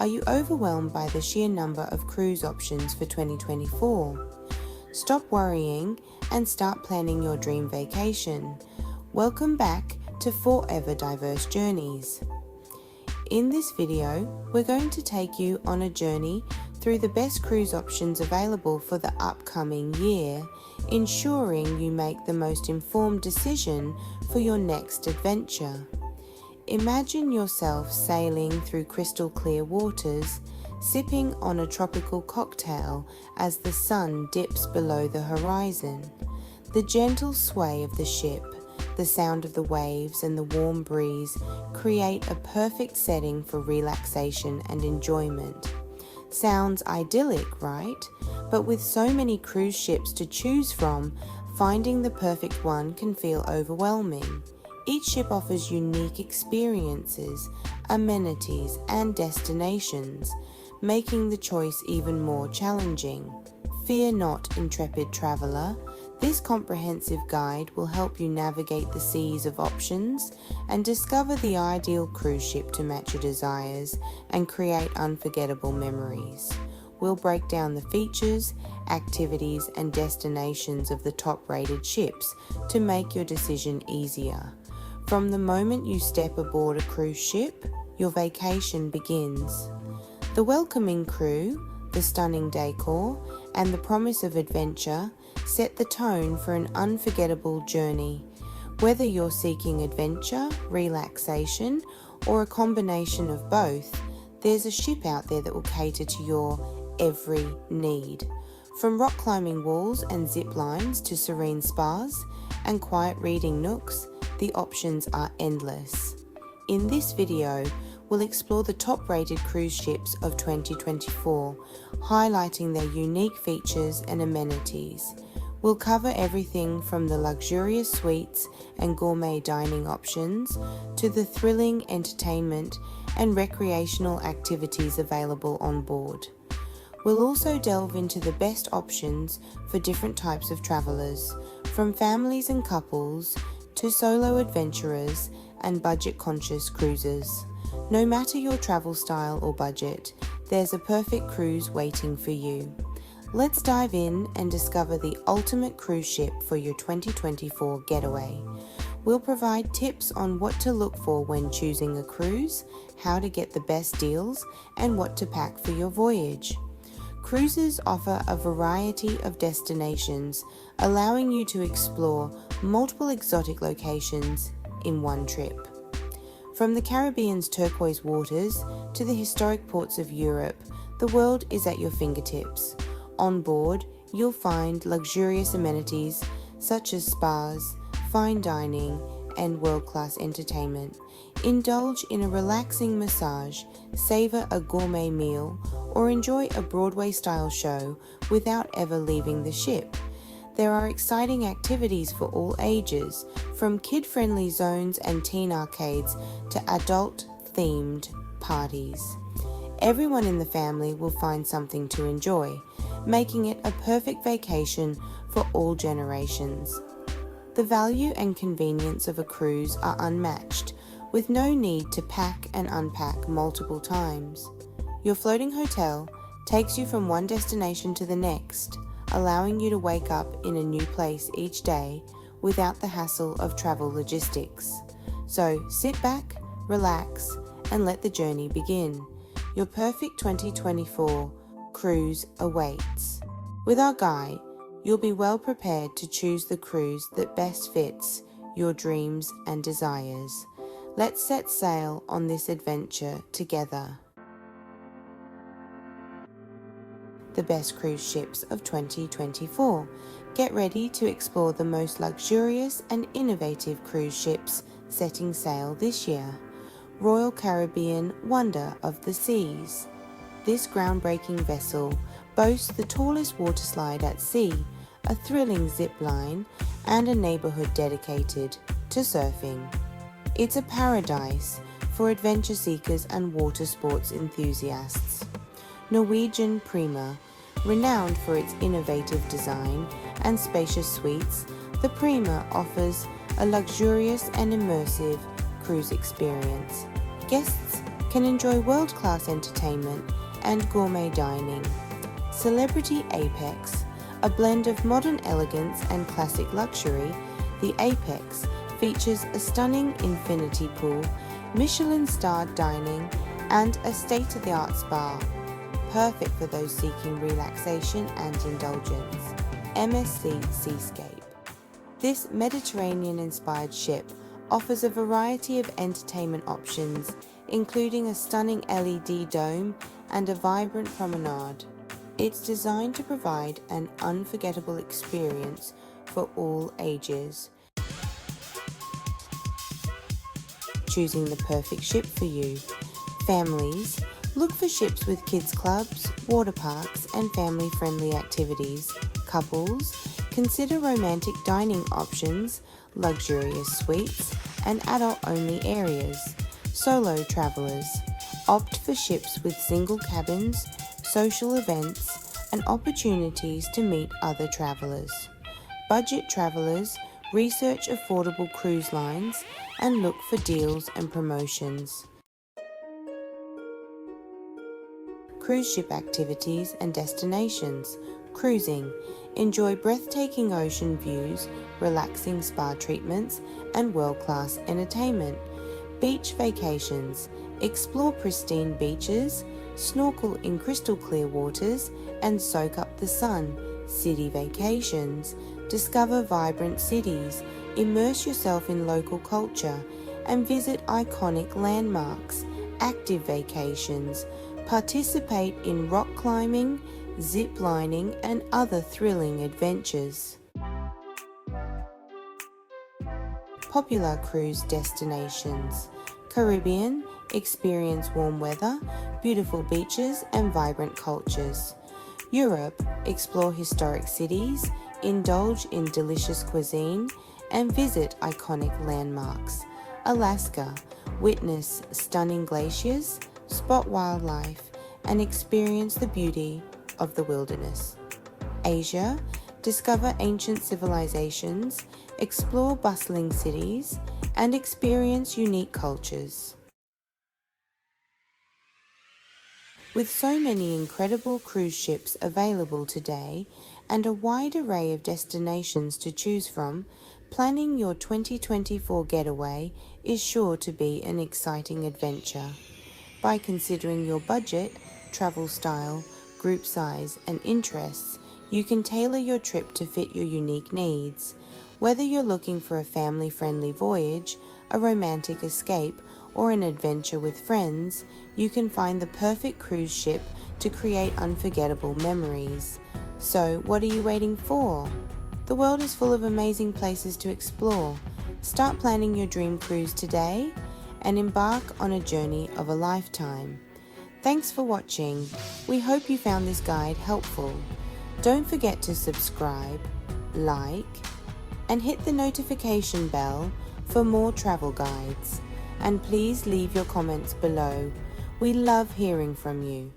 Are you overwhelmed by the sheer number of cruise options for 2024? Stop worrying and start planning your dream vacation. Welcome back to Forever Diverse Journeys. In this video, we're going to take you on a journey through the best cruise options available for the upcoming year, ensuring you make the most informed decision for your next adventure. Imagine yourself sailing through crystal clear waters, sipping on a tropical cocktail as the sun dips below the horizon. The gentle sway of the ship, the sound of the waves and the warm breeze create a perfect setting for relaxation and enjoyment. Sounds idyllic, right? But with so many cruise ships to choose from, finding the perfect one can feel overwhelming. Each ship offers unique experiences, amenities, and destinations, making the choice even more challenging. Fear not, intrepid traveler. This comprehensive guide will help you navigate the seas of options and discover the ideal cruise ship to match your desires and create unforgettable memories. We'll break down the features, activities, and destinations of the top-rated ships to make your decision easier. From the moment you step aboard a cruise ship, your vacation begins. The welcoming crew, the stunning decor, and the promise of adventure set the tone for an unforgettable journey. Whether you're seeking adventure, relaxation, or a combination of both, there's a ship out there that will cater to your every need. From rock climbing walls and zip lines to serene spas and quiet reading nooks, the options are endless. In this video, we'll explore the top-rated cruise ships of 2024, highlighting their unique features and amenities. We'll cover everything from the luxurious suites and gourmet dining options to the thrilling entertainment and recreational activities available on board. We'll also delve into the best options for different types of travelers, from families and couples to solo adventurers and budget-conscious cruisers. No matter your travel style or budget, there's a perfect cruise waiting for you. Let's dive in and discover the ultimate cruise ship for your 2024 getaway. We'll provide tips on what to look for when choosing a cruise, how to get the best deals, and what to pack for your voyage. Cruises offer a variety of destinations, allowing you to explore multiple exotic locations in one trip. From the Caribbean's turquoise waters to the historic ports of Europe, the world is at your fingertips. On board, you'll find luxurious amenities such as spas, fine dining, and world-class entertainment. Indulge in a relaxing massage, savor a gourmet meal, or enjoy a Broadway-style show without ever leaving the ship. There are exciting activities for all ages, from kid-friendly zones and teen arcades to adult-themed parties. Everyone in the family will find something to enjoy, making it a perfect vacation for all generations. The value and convenience of a cruise are unmatched, with no need to pack and unpack multiple times. Your floating hotel takes you from one destination to the next, allowing you to wake up in a new place each day without the hassle of travel logistics. So sit back, relax, and let the journey begin. Your perfect 2024 cruise awaits. With our guide, you'll be well prepared to choose the cruise that best fits your dreams and desires. Let's set sail on this adventure together. The best cruise ships of 2024. Get ready to explore the most luxurious and innovative cruise ships setting sail this year. Royal Caribbean Wonder of the Seas. This groundbreaking vessel boasts the tallest water slide at sea, a thrilling zip line, and a neighborhood dedicated to surfing. It's a paradise for adventure seekers and water sports enthusiasts. Norwegian Prima. Renowned for its innovative design and spacious suites, the Prima offers a luxurious and immersive cruise experience. Guests can enjoy world-class entertainment and gourmet dining. Celebrity Apex, a blend of modern elegance and classic luxury, the Apex features a stunning infinity pool, Michelin-starred dining, and a state-of-the-art spa, perfect for those seeking relaxation and indulgence. MSC Seascape. This Mediterranean-inspired ship offers a variety of entertainment options, including a stunning LED dome and a vibrant promenade. It's designed to provide an unforgettable experience for all ages. Choosing the perfect ship for you. Families, look for ships with kids clubs, water parks, and family-friendly activities. Couples, consider romantic dining options, luxurious suites, and adult-only areas. Solo travelers, opt for ships with single cabins, social events, and opportunities to meet other travelers. Budget travelers, research affordable cruise lines and look for deals and promotions. Cruise ship activities and destinations. Cruising. Enjoy breathtaking ocean views, relaxing spa treatments, and world-class entertainment. Beach vacations. Explore pristine beaches, snorkel in crystal clear waters, and soak up the sun. City vacations. Discover vibrant cities, immerse yourself in local culture, and visit iconic landmarks. Active vacations. Participate in rock climbing, zip lining, and other thrilling adventures. Popular cruise destinations. Caribbean, experience warm weather, beautiful beaches, and vibrant cultures. Europe, explore historic cities, indulge in delicious cuisine, and visit iconic landmarks. Alaska, witness stunning glaciers, spot wildlife, and experience the beauty of the wilderness. Asia, discover ancient civilizations, explore bustling cities, and experience unique cultures. With so many incredible cruise ships available today and a wide array of destinations to choose from, planning your 2024 getaway is sure to be an exciting adventure. By considering your budget, travel style, group size, and interests, you can tailor your trip to fit your unique needs. Whether you're looking for a family-friendly voyage, a romantic escape, or an adventure with friends, you can find the perfect cruise ship to create unforgettable memories. So, what are you waiting for? The world is full of amazing places to explore. Start planning your dream cruise today and embark on a journey of a lifetime. Thanks for watching. We hope you found this guide helpful. Don't forget to subscribe, like, and hit the notification bell for more travel guides. And please leave your comments below. We love hearing from you.